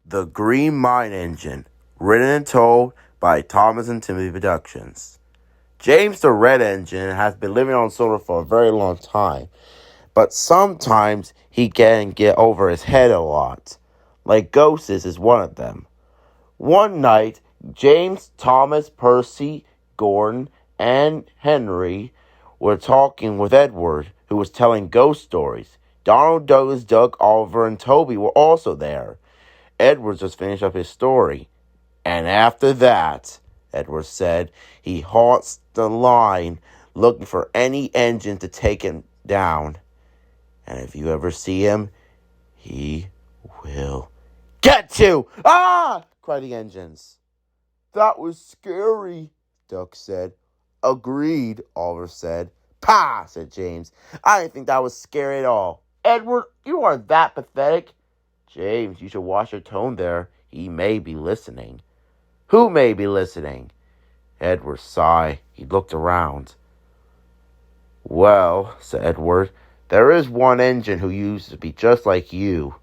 The Green Mine Engine, written and told by Thomas and Timothy Productions. James the Red Engine has been living on Sodor for a very long time, but sometimes he can get over his head a lot. Like ghosts is one of them. One night, James, Thomas, Percy, Gordon, and Henry were talking with Edward, who was telling ghost stories. Donald, Douglas, Doug, Oliver, and Toby were also there. Edward just finished up his story. And after that, Edward said, he haunts the line looking for any engine to take him down. And if you ever see him, he will get you! Ah! Cried the engines. That was scary, Duck said. Agreed, Oliver said. Pah, said James. I didn't think that was scary at all. Edward, you aren't that pathetic. James, you should watch your tone there. He may be listening. Who may be listening? Edward sighed. He looked around. Well, said Edward, there is one engine who used to be just like you.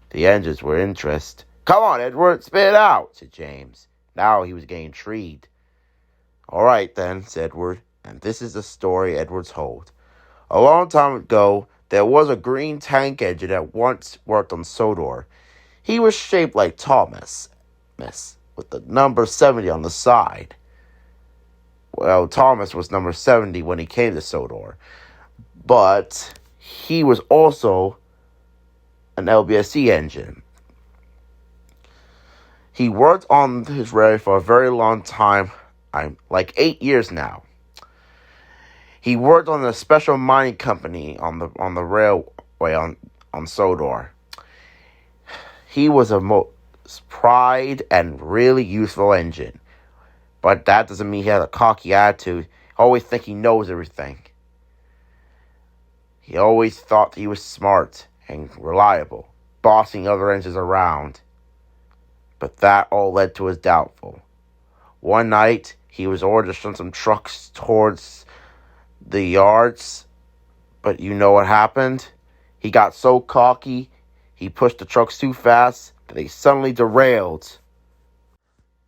The engines were interested. Come on, Edward, spit it out, said James. Now he was getting intrigued. All right, then, said Edward, and this is the story Edward told. A long time ago, there was a green tank engine that once worked on Sodor. He was shaped like Thomas, with the number 70 on the side. Well, Thomas was number 70 when he came to Sodor, but he was also an LBSC engine. He worked on his railway for a very long time, like 8 years now. He worked on a special mining company on the railway on Sodor. He was a most pride and really useful engine. But that doesn't mean he had a cocky attitude. Always think he knows everything. He always thought he was smart and reliable, bossing other engines around. But that all led to his downfall. One night, he was ordered to send some trucks towards the yards. But you know what happened? He got so cocky, he pushed the trucks too fast that they suddenly derailed.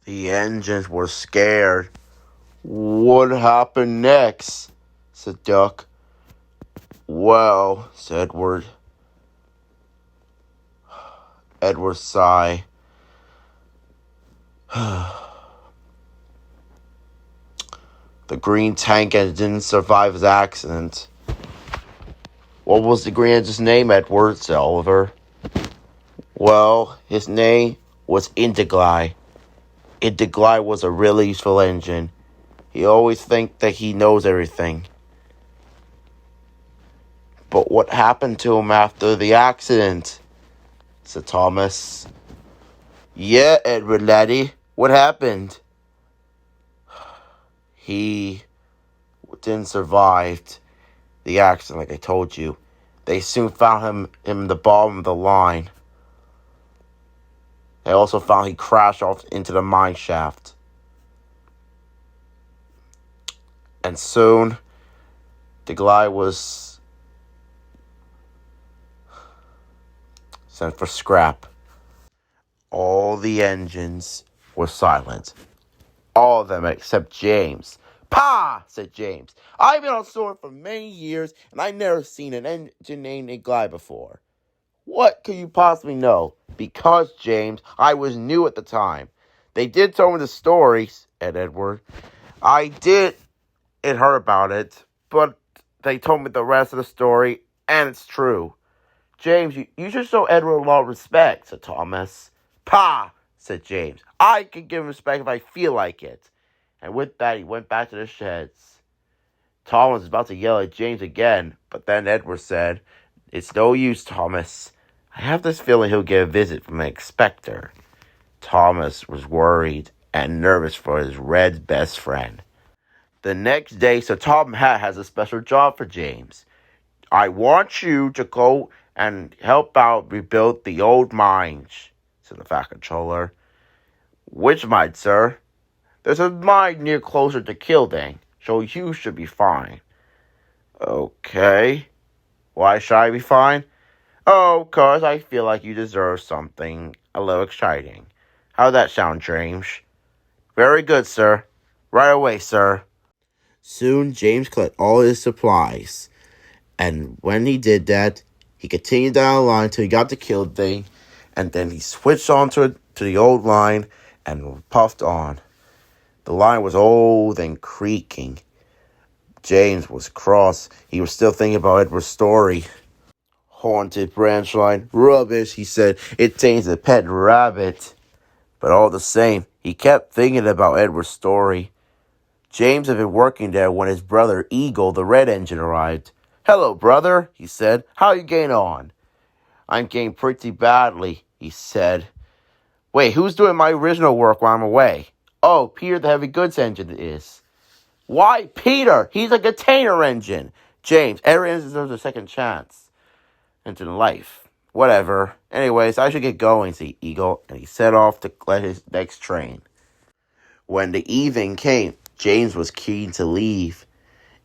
The engines were scared. What happened next? Said Duck. Well, said Edward. Edward sighed. The green tank engine didn't survive his accident. What was the green engine's name, Edward? Said Oliver. Well, his name was Indigli. Indigli was a really useful engine. He always thinks that he knows everything. But what happened to him after the accident? Said Thomas. Yeah, Edward laddie, what happened? He didn't survive the accident, like I told you. They soon found him in the bottom of the line. They also found he crashed off into the mine shaft. And soon, the Glide was sent for scrap. All the engines were silent. All of them except James. Pah! Said James. I've been on Sodor for many years, and I've never seen an engine named Glide before. What could you possibly know? Because, James, I was new at the time. They did tell me the stories, said Edward. I did heard about it, but they told me the rest of the story, and it's true. James, you should show Edward a lot of respect, said Thomas. Pah, said James. I can give him respect if I feel like it. And with that, he went back to the sheds. Thomas was about to yell at James again, but then Edward said, It's no use, Thomas. I have this feeling he'll get a visit from an inspector. Thomas was worried and nervous for his red best friend. The next day, Sir Tom Hat has a special job for James. I want you to go and help out rebuild the old mines, said the Fat Controller. Which mine, sir? There's a mine near closer to Kildare, so you should be fine. Okay. Why should I be fine? Oh, 'cause I feel like you deserve something a little exciting. How'd that sound, James? Very good, sir. Right away, sir. Soon, James collected all his supplies. And when he did that, he continued down the line till he got the killed thing. And then he switched on to the old line and puffed on. The line was old and creaking. James was cross. He was still thinking about Edward's story. Haunted branch line. Rubbish, he said. It taints a pet rabbit. But all the same, he kept thinking about Edward's story. James had been working there when his brother Eagle, the Red Engine, arrived. "Hello, brother," he said. "How you getting on?" "I'm getting pretty badly," he said. "Wait, who's doing my original work while I'm away?" "Oh, Peter the Heavy Goods Engine is." "Why, Peter? He's a container engine." "James, every engine deserves a second chance into life." "Whatever. Anyways, I should get going," said Eagle, and he set off to collect his next train. When the evening came, James was keen to leave.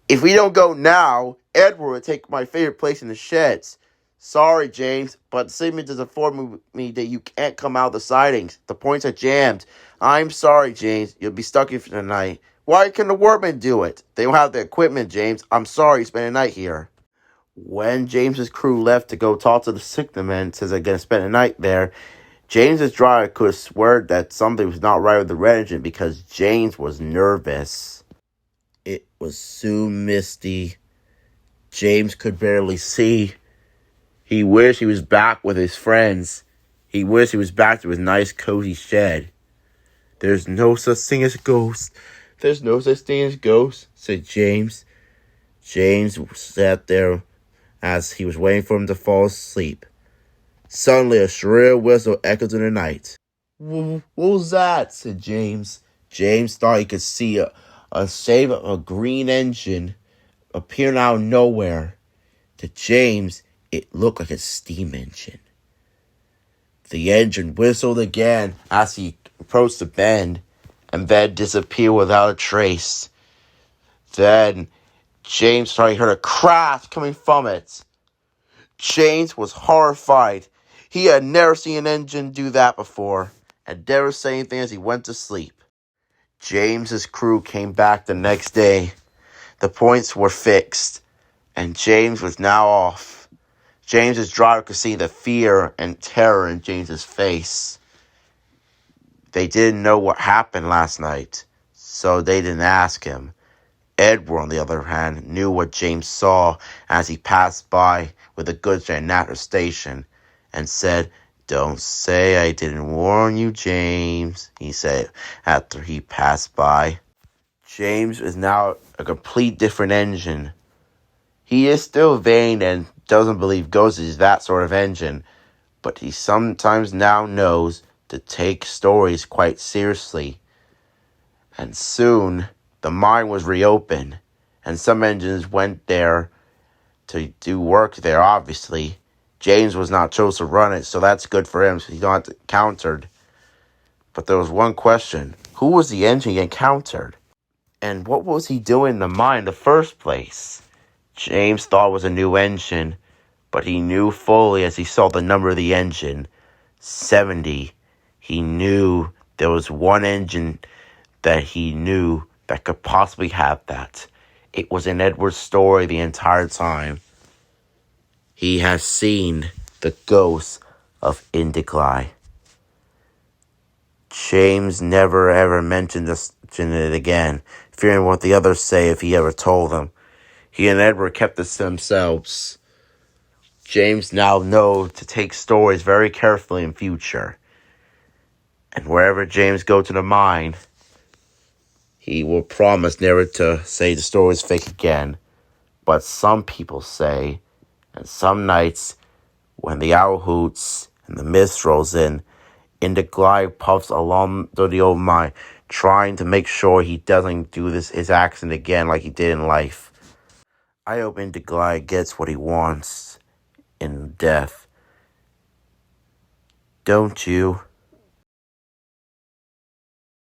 "If we don't go now, Edward would take my favorite place in the sheds." "Sorry, James, but the signal does inform me that you can't come out of the sidings. The points are jammed." "I'm sorry, James. You'll be stuck here for the night." "Why can the workmen do it?" "They don't have the equipment, James. I'm sorry you spent the night here." When James's crew left to go talk to the signalman, says they're going to spend the night there, James's driver could have sworn that something was not right with the red engine because James was nervous. It was soon misty. James could barely see. He wished he was back with his friends. He wished he was back to his nice, cozy shed. "There's no such thing as ghosts. There's no such thing as ghosts," said James. James sat there as he was waiting for him to fall asleep. Suddenly, a shrill whistle echoed in the night. "What was that?" said James. James thought he could see a shape of a green engine appearing out of nowhere. To James, it looked like a steam engine. The engine whistled again as he approached the bend, and then disappeared without a trace. Then James thought he heard a crash coming from it. James was horrified. He had never seen an engine do that before, and never said anything as he went to sleep. James's crew came back the next day. The points were fixed, and James was now off. James's driver could see the fear and terror in James's face. They didn't know what happened last night, so they didn't ask him. Edward, on the other hand, knew what James saw as he passed by with the goods train at the station, and said, "Don't say I didn't warn you, James," he said after he passed by. James is now a complete different engine. He is still vain and doesn't believe ghosts is that sort of engine, but he sometimes now knows to take stories quite seriously. And soon, the mine was reopened, and some engines went there to do work there, obviously. James was not chosen to run it, so that's good for him, so he don't have to encountered. But there was one question. Who was the engine he encountered? And what was he doing in the mine in the first place? James thought it was a new engine, but he knew fully as he saw the number of the engine, 70. He knew there was one engine that he knew that could possibly have that. It was in Edward's story the entire time. He has seen the ghost of Indigli. James never ever mentioned it again, fearing what the others say if he ever told them. He and Edward kept this to themselves. James now knows to take stories very carefully in future. And wherever James goes to the mine, he will promise never to say the story is fake again. But some people say, and some nights, when the owl hoots and the mist rolls in, Indigli puffs along through the old mine, trying to make sure he doesn't do his accident again like he did in life. I hope Indigli gets what he wants in death. Don't you?